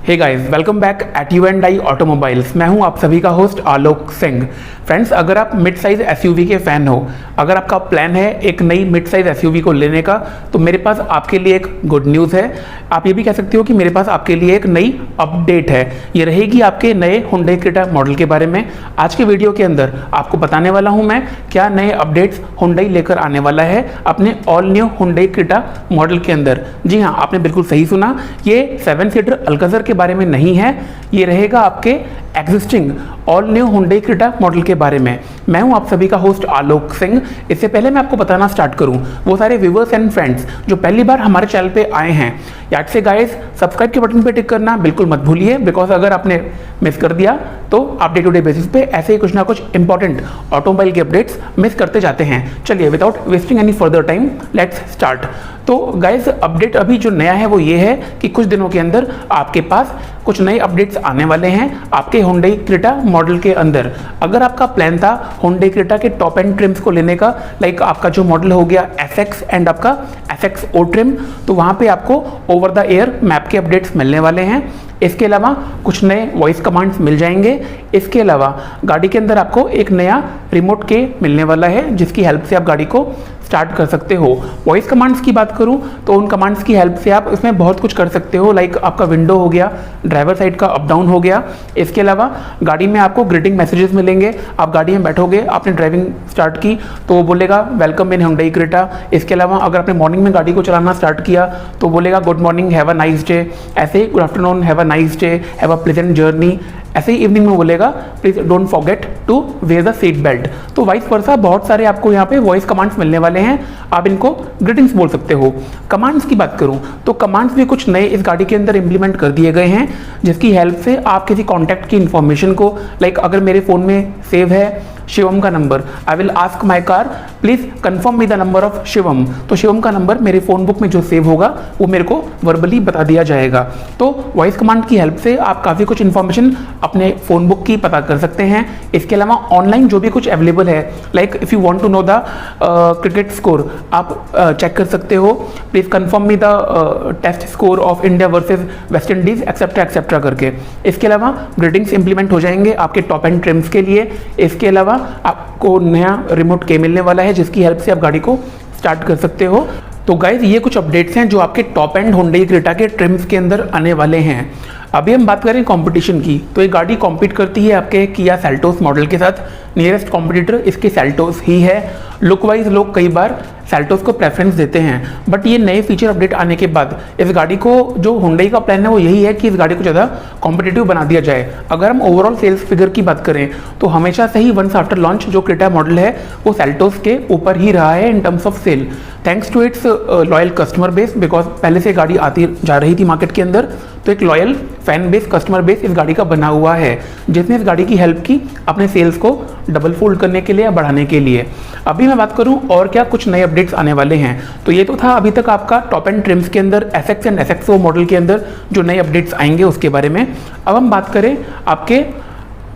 Hey guys, welcome back at U and I automobiles. मैं हूं आप सभी का होस्ट आलोक सिंह। फ्रेंड्स, अगर आप मिड साइज एसयूवी के फ़ैन हो, अगर आपका प्लान है एक नई मिड साइज एसयूवी को लेने का, तो मेरे पास आपके लिए एक गुड न्यूज़ है। आप ये भी कह सकते हो कि मेरे पास आपके लिए एक नई अपडेट है। ये रहेगी आपके नए Hyundai Creta मॉडल के बारे में। आज के वीडियो के अंदर आपको बताने वाला हूँ मैं क्या नए अपडेट्स Hyundai लेकर आने वाला है अपने all new Hyundai Creta model के अंदर। जी हाँ, आपने बिल्कुल सही सुना, ये 7 सीटर अल्काज़र के बारे में नहीं है, ये रहेगा आपके existing all new Hyundai Creta model के बारे में। मैं हूं आप सभी का होस्ट आलोक सिंह। इससे पहले मैं आपको बताना स्टार्ट करूं, वो सारे व्यूअर्स एंड फ्रेंड्स जो पहली बार हमारे चैनल पे आए हैं, याद से गाइस सब्सक्राइब के बटन पे टिक करना बिल्कुल मत भूलिए, बिकॉज अगर आपने मिस कर दिया तो आप डे टू डे बेसिस पे ऐसे ही कुछ ना कुछ इंपॉर्टेंट ऑटोमोबाइल के अपडेट्स मिस करते जाते हैं। चलिए without wasting any further time let's start. तो गाइस, अपडेट अभी जो नया है वो ये है कि कुछ दिनों के अंदर आपके पास कुछ नए अपडेट्स आने वाले हैं आपके Hyundai Creta मॉडल के अंदर। अगर आपका प्लान था Hyundai Creta के टॉप एंड ट्रिम्स को लेने का, लाइक आपका जो मॉडल हो गया FX एंड आपका FXO ट्रिम, तो वहाँ पे आपको ओवर द एयर मैप के अपडेट्स मिलने वाले हैं। इसके अलावा कुछ नए वॉइस कमांड्स मिल जाएंगे। इसके अलावा गाड़ी के अंदर आपको एक नया रिमोट के मिलने वाला है, जिसकी हेल्प से आप गाड़ी को स्टार्ट कर सकते हो। वॉइस कमांड्स की बात करूं तो उन कमांड्स की हेल्प से आप इसमें बहुत कुछ कर सकते हो, लाइक आपका विंडो हो गया, ड्राइवर साइड का अप डाउन हो गया। इसके अलावा गाड़ी में आपको ग्रीटिंग मैसेजेस मिलेंगे। आप गाड़ी में बैठोगे, आपने ड्राइविंग स्टार्ट की तो वो बोलेगा वेलकम इन Hyundai Creta। इसके अलावा अगर आपने मॉर्निंग में गाड़ी को चलाना स्टार्ट किया तो बोलेगा good morning, have a nice day. ऐसे ही good afternoon, have a nice day, have a pleasant journey. ऐसे ही इवनिंग में बोलेगा please don't forget to wear the seat belt. तो वाइस वर्सा बहुत सारे आपको यहाँ पे वॉइस कमांड्स मिलने वाले हैं, आप इनको ग्रीटिंग्स बोल सकते हो। कमांड्स की बात करूँ तो कमांड्स भी कुछ नए इस गाड़ी के अंदर इंप्लीमेंट कर दिए गए हैं, जिसकी हेल्प से आप किसी कॉन्टैक्ट की इंफॉर्मेशन को, लाइक अगर मेरे फ़ोन में सेव है शिवम का number, I will ask my car please confirm me the number of Shivam, तो शिवम का नंबर मेरे फ़ोन बुक में जो सेव होगा वो मेरे को वर्बली बता दिया जाएगा। तो वॉइस कमांड की हेल्प से आप काफ़ी कुछ इन्फॉर्मेशन अपने फ़ोन बुक की पता कर सकते हैं। इसके अलावा ऑनलाइन जो भी कुछ अवेलेबल है, like if you want to know the cricket score, आप चेक कर सकते हो, please confirm me the test score of India versus West Indies etcetera etcetera करके। इसके अलावा ग्रीटिंग्स इंप्लीमेंट हो जाएंगे आपके टॉप एंड ट्रिम्स के लिए। इसके अलावा आपको नया रिमोट के मिलने वाला है, जिसकी हेल्प से आप गाड़ी को स्टार्ट कर सकते हो। तो गाइज, ये कुछ अपडेट्स हैं जो आपके टॉप एंड Hyundai Creta के ट्रिम्स के अंदर आने वाले हैं। अभी हम बात करें कंपटीशन की, तो ये गाड़ी कॉम्पीट करती है आपके Kia Seltos मॉडल के साथ। नियरेस्ट कॉम्पिटिटर इसके Seltos ही है। लुक वाइज लोग कई बार Seltos को प्रेफरेंस देते हैं, बट ये नए फीचर अपडेट आने के बाद इस गाड़ी को, जो Hyundai का प्लान है वो यही है कि इस गाड़ी को ज़्यादा कॉम्पिटिटिव बना दिया जाए। अगर हम ओवरऑल सेल्स फिगर की बात करें तो हमेशा से ही वंस आफ्टर लॉन्च जो Creta मॉडल है वो Seltos के ऊपर ही रहा है in terms of sale, thanks to its loyal customer base, because पहले से गाड़ी आती जा रही थी मार्केट के अंदर, तो एक loyal fan base, customer base इस गाड़ी का बना हुआ है, जिसने इस गाड़ी की हेल्प की अपने सेल्स को डबल फोल्ड करने के लिए या बढ़ाने के लिए। अभी मैं बात करूं और क्या कुछ नए अपडेट्स आने वाले हैं, तो ये तो था अभी तक आपका टॉप एंड ट्रिम्स के अंदर FX एंड FXO मॉडल के अंदर जो नए अपडेट्स आएंगे उसके बारे में। अब हम बात करें आपके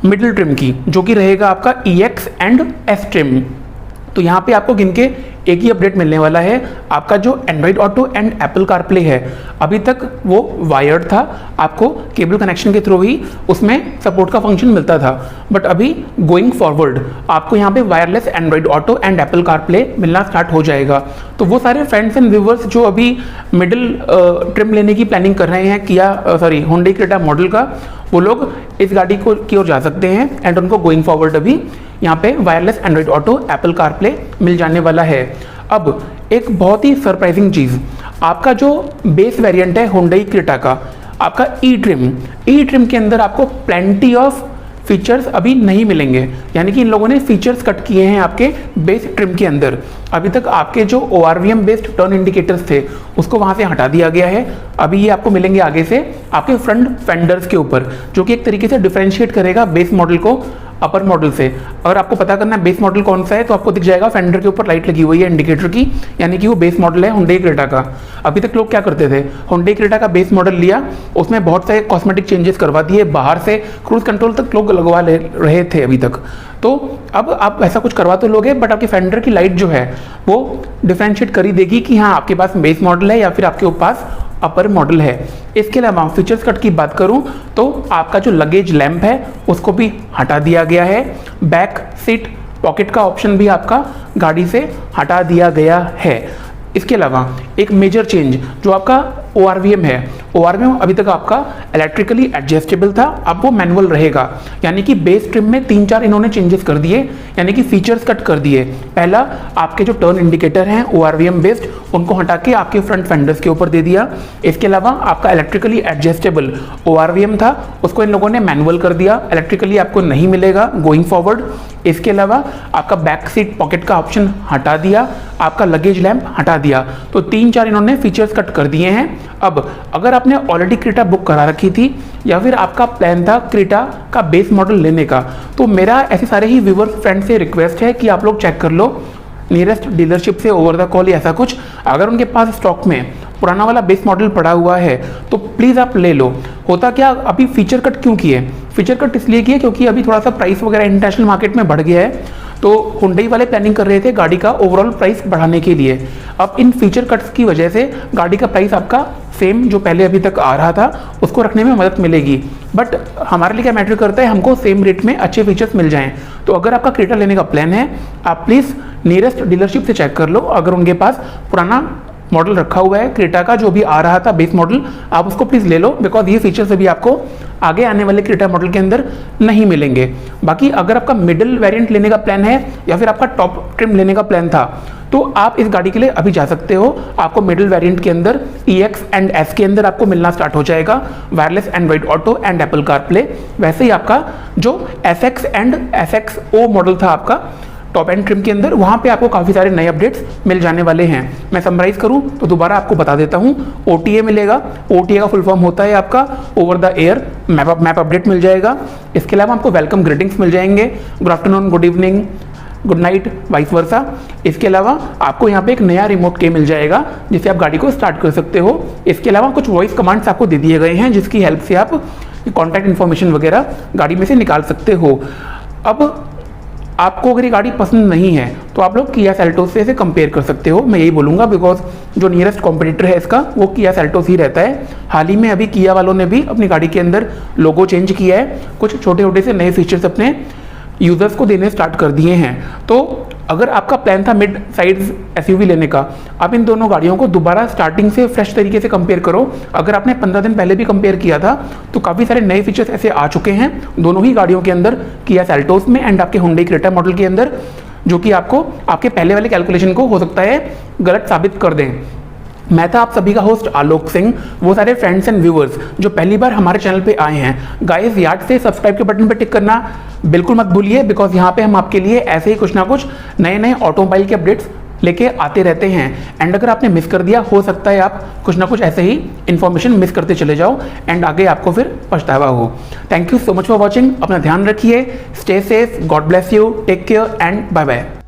मिडिल ट्रिम की, जो कि रहेगा आपका EX एंड S ट्रिम। तो यहाँ पे आपको गिन के एक ही अपडेट मिलने वाला है। आपका जो Android auto and Apple CarPlay है, अभी तक वो वायर्ड था, आपको केबल कनेक्शन के थ्रू ही उसमें सपोर्ट का फंक्शन मिलता था, बट अभी गोइंग फॉरवर्ड आपको यहाँ पे wireless Android auto and Apple CarPlay मिलना स्टार्ट हो जाएगा। तो वो सारे फ्रेंड्स एंड व्यूवर्स जो अभी मिडिल ट्रिम लेने की प्लानिंग कर रहे हैं Hyundai Creta मॉडल का, वो लोग इस गाड़ी को की ओर जा सकते हैं एंड उनको गोइंग फॉरवर्ड अभी यहाँ पे wireless Android Auto Apple CarPlay मिल जाने वाला है। अब एक बहुत ही सरप्राइजिंग चीज़, आपका जो बेस वेरिएंट है Hyundai Creta का, आपका ई ट्रिम के अंदर आपको प्लेंटी ऑफ फीचर्स अभी नहीं मिलेंगे, यानी कि इन लोगों ने फीचर्स कट किए हैं आपके बेस ट्रिम के अंदर। अभी तक आपके जो ORVM बेस्ड टर्न इंडिकेटर्स थे उसको वहाँ से हटा दिया गया है। अभी ये आपको मिलेंगे आगे से आपके फ्रंट फेंडर्स के ऊपर, जो कि एक तरीके से डिफरेंशिएट करेगा बेस मॉडल को अपर मॉडल से। अगर आपको पता करना है बेस मॉडल कौन सा है, तो आपको दिख जाएगा फेंडर के ऊपर लाइट लगी हुई है इंडिकेटर की, यानी कि वो बेस मॉडल है Hyundai Creta का। अभी तक लोग क्या करते थे, Hyundai Creta का बेस मॉडल लिया, उसमें बहुत सारे कॉस्मेटिक चेंजेस करवा दिए, बाहर से क्रूज कंट्रोल तक लोग लगवा ले रहे थे अभी तक। तो अब आप ऐसा कुछ करवा तो लोगे, बट आपके फेंडर की लाइट जो है वो डिफरेंशिएट कर ही देगी कि हाँ आपके पास बेस मॉडल है या फिर आपके पास अपर मॉडल है। इसके अलावा फीचर्स कट की बात करूं तो आपका जो लगेज लैंप है उसको भी हटा दिया गया है। बैक सीट पॉकेट का ऑप्शन भी आपका गाड़ी से हटा दिया गया है। इसके अलावा एक मेजर चेंज जो आपका ORVM है, ORVM अभी तक आपका इलेक्ट्रिकली एडजस्टेबल था, अब वो मैनुअल रहेगा। यानी कि बेस ट्रिम में 3-4 इन्होंने चेंजेस कर दिए, यानी कि फीचर्स कट कर दिए। पहला, आपके जो टर्न इंडिकेटर हैं ORVM बेस्ड, उनको हटा के आपके फ्रंट फेंडर्स के ऊपर दे दिया। इसके अलावा आपका इलेक्ट्रिकली एडजस्टेबल ORVM था, उसको इन लोगों ने मैनुअल कर दिया, इलेक्ट्रिकली आपको नहीं मिलेगा गोइंग फॉरवर्ड। इसके अलावा आपका बैक सीट पॉकेट का ऑप्शन हटा दिया, आपका लगेज लैंप हटा दिया। तो 3-4 इन्होंने फीचर्स कट कर दिए हैं। अब अगर आपने ऑलरेडी क्रेटा बुक करा रखी थी या फिर आपका प्लान था क्रेटा का बेस मॉडल लेने का, तो मेरा ऐसे सारे ही व्यूवर्स फ्रेंड से रिक्वेस्ट है कि आप लोग चेक कर लो नियरेस्ट डीलरशिप से ओवर द कॉल या ऐसा कुछ। अगर उनके पास स्टॉक में पुराना वाला बेस मॉडल पड़ा हुआ है तो प्लीज़ आप ले लो। होता क्या, अभी फीचर कट क्यों किए? फीचर कट इसलिए किए क्योंकि अभी थोड़ा सा प्राइस वगैरह इंटरनेशनल मार्केट में बढ़ गया है, तो हुंडई वाले प्लानिंग कर रहे थे गाड़ी का ओवरऑल प्राइस बढ़ाने के लिए। अब इन फीचर कट्स की वजह से गाड़ी का प्राइस आपका सेम जो पहले अभी तक आ रहा था उसको रखने में मदद मिलेगी। बट हमारे लिए क्या मैटर करता है, हमको सेम रेट में अच्छे फीचर्स मिल जाएं। तो अगर आपका क्रेटा लेने का प्लान है, आप प्लीज़ नियरेस्ट डीलरशिप से चेक कर लो। अगर उनके पास पुराना मॉडल रखा हुआ है क्रेटा का जो भी आ रहा था बेस मॉडल, आप उसको प्लीज़ ले लो, बिकॉज ये फीचर्स अभी आपको आगे आने वाले क्रेटा मॉडल के अंदर नहीं मिलेंगे। बाकी अगर आपका मिडिल वेरिएंट लेने का प्लान है या फिर आपका टॉप ट्रिम लेने का प्लान था, तो आप इस गाड़ी के लिए अभी जा सकते हो। आपको मिडिल वेरिएंट के अंदर EX एंड S के अंदर आपको मिलना स्टार्ट हो जाएगा, wireless Android auto and Apple CarPlay. वैसे ही आपका जो SX एंड SXO मॉडल था आपका टॉप एंड ट्रिम के अंदर, वहाँ पे आपको काफ़ी सारे नए अपडेट्स मिल जाने वाले हैं। मैं समराइज करूँ तो दोबारा आपको बता देता हूँ, OTA मिलेगा। OTA का फुल फॉर्म होता है आपका over the air map update मिल जाएगा। इसके अलावा आपको वेलकम ग्रीटिंग्स मिल जाएंगे, good afternoon, good evening, good night, vice versa. इसके अलावा आपको यहाँ पे एक नया रिमोट के मिल जाएगा जिससे आप गाड़ी को स्टार्ट कर सकते हो। इसके अलावा कुछ वॉइस कमांड्स आपको दे दिए गए हैं जिसकी हेल्प से आप कॉन्टैक्ट इन्फॉर्मेशन वगैरह गाड़ी में से निकाल सकते हो। अब आपको अगर ये गाड़ी पसंद नहीं है तो आप लोग किया सेल्टोस से इसे कंपेयर कर सकते हो, मैं यही बोलूँगा, बिकॉज जो नियरेस्ट कॉम्पिटिटर है इसका वो किया सेल्टोस ही रहता है। हाल ही में अभी किया वालों ने भी अपनी गाड़ी के अंदर लोगो चेंज किया है, कुछ छोटे छोटे से नए फीचर्स अपने यूज़र्स को देने स्टार्ट कर दिए हैं। तो अगर आपका प्लान था मिड साइज SUV लेने का, आप इन दोनों गाड़ियों को दोबारा स्टार्टिंग से फ्रेश तरीके से कंपेयर करो। अगर आपने 15 दिन पहले भी कंपेयर किया था तो काफ़ी सारे नए फीचर्स ऐसे आ चुके हैं दोनों ही गाड़ियों के अंदर, किया सेल्टोस में एंड आपके हुंडई क्रेटा मॉडल के अंदर, जो कि आपको आपके पहले वाले कैलकुलेशन को हो सकता है गलत साबित कर दें। मैं था आप सभी का होस्ट आलोक सिंह। वो सारे फ्रेंड्स एंड व्यूअर्स जो पहली बार हमारे चैनल पे आए हैं, गाइस याद से सब्सक्राइब के बटन पे टिक करना बिल्कुल मत भूलिए, बिकॉज यहाँ पे हम आपके लिए ऐसे ही कुछ ना कुछ नए नए ऑटोमोबाइल के अपडेट्स लेके आते रहते हैं। एंड अगर आपने मिस कर दिया, हो सकता है आप कुछ ना कुछ ऐसे ही इन्फॉर्मेशन मिस करते चले जाओ एंड आगे आपको फिर पछतावा हो। Thank you so much for watching. अपना ध्यान रखिए, stay safe, god bless you, take care and bye bye.